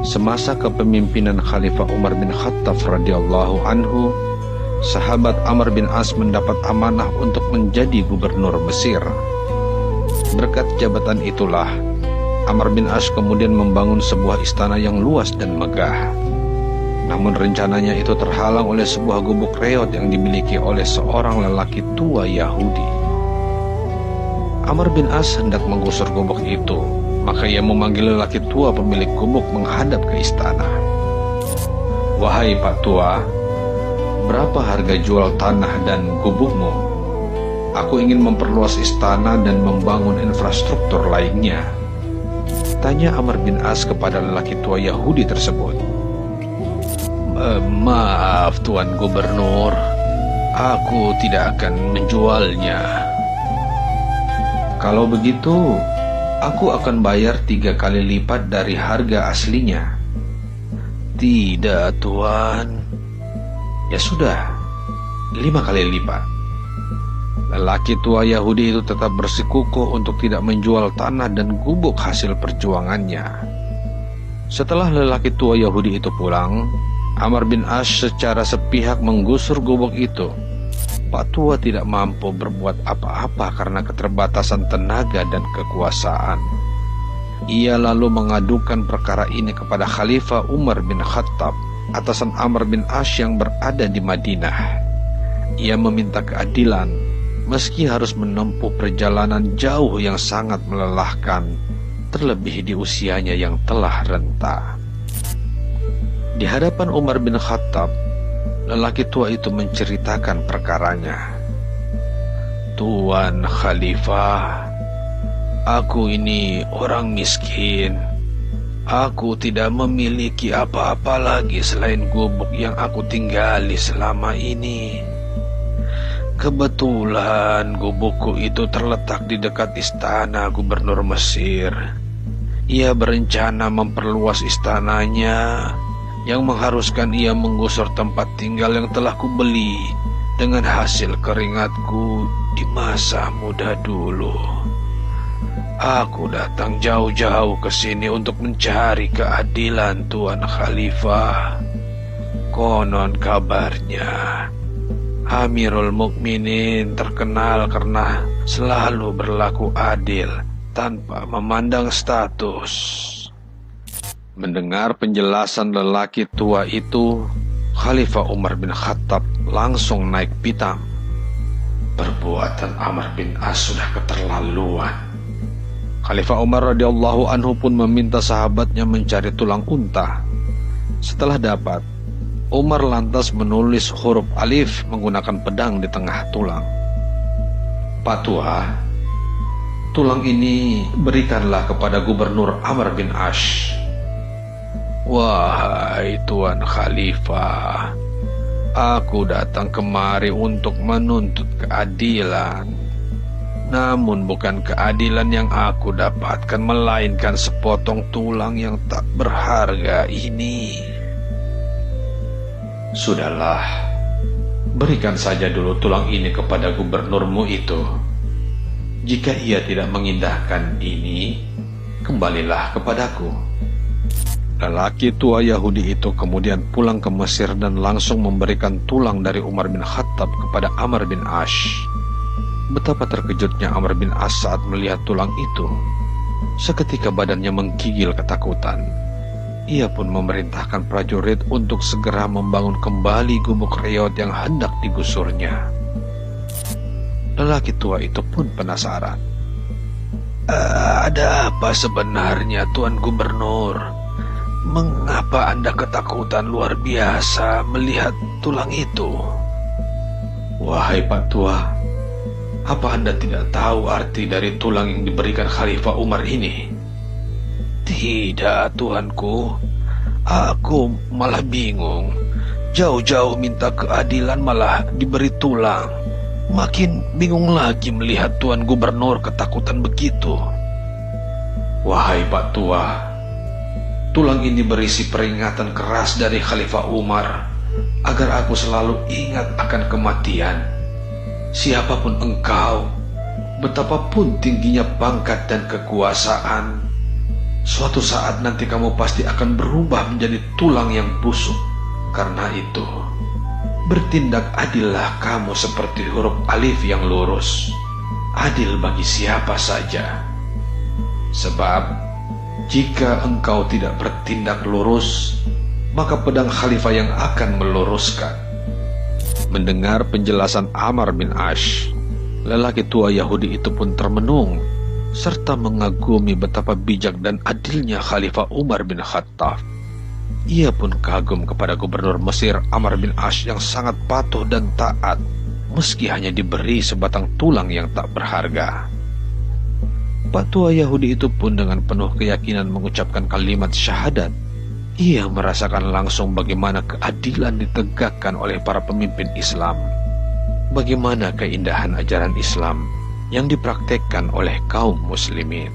Semasa kepemimpinan Khalifah Umar bin Khattab radhiyallahu anhu, sahabat Amr bin As mendapat amanah untuk menjadi gubernur Mesir. Berkat jabatan itulah, Amr bin As kemudian membangun sebuah istana yang luas dan megah. Namun rencananya itu terhalang oleh sebuah gubuk reot yang dimiliki oleh seorang lelaki tua Yahudi. Amr bin As hendak menggusur gubuk itu, maka ia memanggil lelaki tua pemilik gubuk menghadap ke istana. "Wahai Pak Tua, berapa harga jual tanah dan gubukmu? Aku ingin memperluas istana dan membangun infrastruktur lainnya," tanya Amr bin As kepada lelaki tua Yahudi tersebut. "Maaf Tuan Gubernur, aku tidak akan menjualnya." "Kalau begitu, aku akan bayar 3 kali lipat dari harga aslinya." "Tidak Tuan." "Ya sudah, 5 kali lipat." Lelaki tua Yahudi itu tetap bersikukuh untuk tidak menjual tanah dan gubuk hasil perjuangannya. Setelah lelaki tua Yahudi itu pulang, Amr bin As secara sepihak menggusur gubuk itu. Pak Tua tidak mampu berbuat apa-apa karena keterbatasan tenaga dan kekuasaan. Ia lalu mengadukan perkara ini kepada Khalifah Umar bin Khattab, atasan Amr bin As yang berada di Madinah. Ia meminta keadilan, meski harus menempuh perjalanan jauh yang sangat melelahkan, terlebih di usianya yang telah renta. Di hadapan Umar bin Khattab, lelaki tua itu menceritakan perkaranya. "Tuan Khalifah, aku ini orang miskin. Aku tidak memiliki apa-apa lagi selain gubuk yang aku tinggali selama ini. Kebetulan gubukku itu terletak di dekat istana Gubernur Mesir. Ia berencana memperluas istananya, yang mengharuskan ia menggusur tempat tinggal yang telah kubeli dengan hasil keringatku di masa muda dulu. Aku datang jauh-jauh ke sini untuk mencari keadilan Tuan Khalifah. Konon kabarnya, Amirul Mukminin terkenal karena selalu berlaku adil tanpa memandang status." Mendengar penjelasan lelaki tua itu, Khalifah Umar bin Khattab langsung naik pitam. Perbuatan Amr bin As sudah keterlaluan. Khalifah Umar radhiyallahu anhu pun meminta sahabatnya mencari tulang unta. Setelah dapat, Umar lantas menulis huruf alif menggunakan pedang di tengah tulang. "Pak Tua, tulang ini berikanlah kepada Gubernur Amr bin As." "Wahai Tuan Khalifah, aku datang kemari untuk menuntut keadilan. Namun bukan keadilan yang aku dapatkan, melainkan sepotong tulang yang tak berharga ini." "Sudahlah, berikan saja dulu tulang ini kepada gubernurmu itu. Jika ia tidak mengindahkan ini, kembalilah kepadaku." Lelaki tua Yahudi itu kemudian pulang ke Mesir dan langsung memberikan tulang dari Umar bin Khattab kepada Amr bin As. Betapa terkejutnya Amr bin As saat melihat tulang itu. Seketika badannya menggigil ketakutan. Ia pun memerintahkan prajurit untuk segera membangun kembali gubuk reot yang hendak digusurnya. Lelaki tua itu pun penasaran. "Ada apa sebenarnya Tuan Gubernur? Mengapa Anda ketakutan luar biasa melihat tulang itu?" "Wahai Pak Tua, apa Anda tidak tahu arti dari tulang yang diberikan Khalifah Umar ini?" "Tidak Tuanku, aku malah bingung. Jauh-jauh minta keadilan malah diberi tulang. Makin bingung lagi melihat Tuan Gubernur ketakutan begitu." "Wahai Pak Tua, tulang ini berisi peringatan keras dari Khalifah Umar agar aku selalu ingat akan kematian. Siapapun engkau, betapapun tingginya pangkat dan kekuasaan, Suatu saat nanti kamu pasti akan berubah menjadi tulang yang busuk. Karena itu, bertindak adillah kamu seperti huruf alif yang lurus. Adil bagi siapa saja. Sebab, jika engkau tidak bertindak lurus, maka pedang khalifah yang akan meluruskan. Mendengar penjelasan Amr bin Ash, lelaki tua Yahudi itu pun termenung, serta mengagumi betapa bijak dan adilnya Khalifah Umar bin Khattab. Ia pun kagum kepada gubernur Mesir Amr bin Ash yang sangat patuh dan taat, meski hanya diberi sebatang tulang yang tak berharga. Pak tua Yahudi itu pun dengan penuh keyakinan mengucapkan kalimat syahadat. Ia merasakan langsung bagaimana keadilan ditegakkan oleh para pemimpin Islam. Bagaimana keindahan ajaran Islam yang dipraktekkan oleh kaum muslimin.